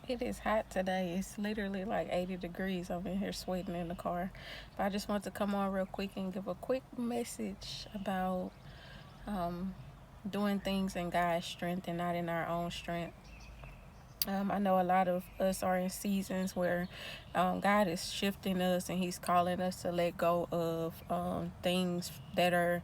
It is hot today. It's literally like 80 degrees. I'm in here sweating in the car. But I just want to come on real quick and give a quick message about um, doing things in God's strength and not in our own strength. I know a lot of us are in seasons where God is shifting us and He's calling us to let go of things that are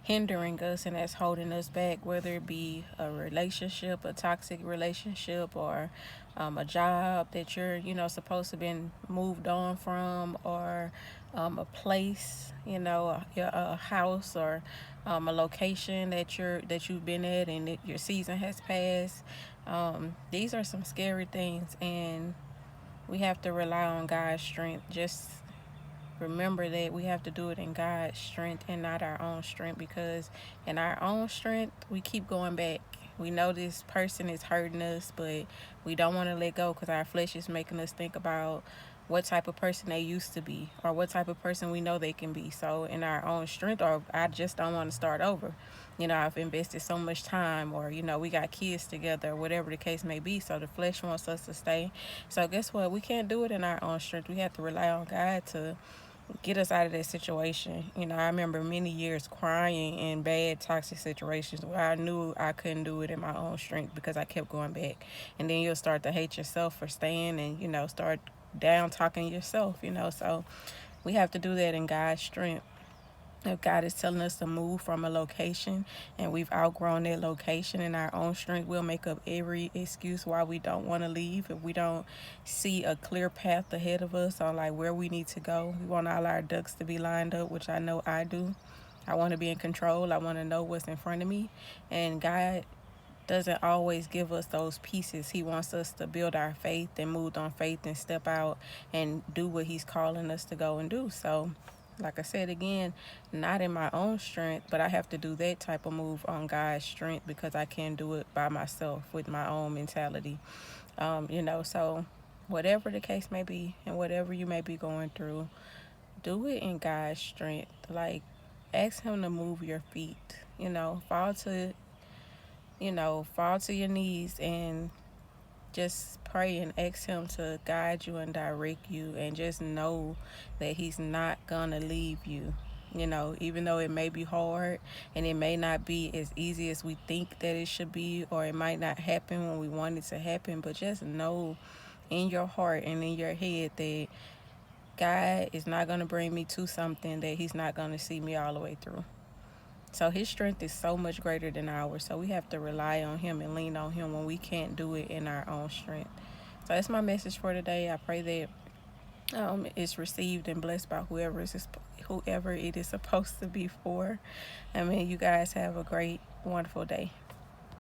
hindering us and that's holding us back, whether it be a relationship, a toxic relationship, or a job that you're, supposed to been moved on from, or a place, a house, or a location that you've been at and your season has passed. These are some scary things, and we have to rely on God's strength. Just remember that we have to do it in God's strength and not our own strength, because in our own strength we keep going back. We know this person is hurting us, but we don't want to let go because our flesh is making us think about what type of person they used to be or what type of person we know they can be. So in our own strength, or I just don't want to start over. I've invested so much time, or we got kids together, or whatever the case may be. So the flesh wants us to stay. So guess what? We can't do it in our own strength. We have to rely on God to get us out of that situation. I remember many years crying in bad toxic situations where I knew I couldn't do it in my own strength because I kept going back. And then you'll start to hate yourself for staying and, start down talking yourself. So we have to do that in God's strength. If God is telling us to move from a location and we've outgrown that location in our own strength, we'll make up every excuse why we don't want to leave. If we don't see a clear path ahead of us on like where we need to go, we want all our ducks to be lined up, which I know I do. I want to be in control. I want to know what's in front of me. And God doesn't always give us those pieces. He wants us to build our faith and move on faith and step out and do what He's calling us to go and do. So, like I said again, not in my own strength, but I have to do that type of move on God's strength because I can't do it by myself with my own mentality. So whatever the case may be and whatever you may be going through, do it in God's strength. Like, ask Him to move your feet. Fall to your knees and just pray and ask Him to guide you and direct you, and just know that He's not gonna leave you. Even though it may be hard and it may not be as easy as we think that it should be, or it might not happen when we want it to happen, but just know in your heart and in your head that God is not gonna bring me to something that He's not gonna see me all the way through. So His strength is so much greater than ours. So we have to rely on Him and lean on Him when we can't do it in our own strength. So that's my message for today. I pray that it's received and blessed by whoever it is supposed to be for. I mean, you guys have a great, wonderful day.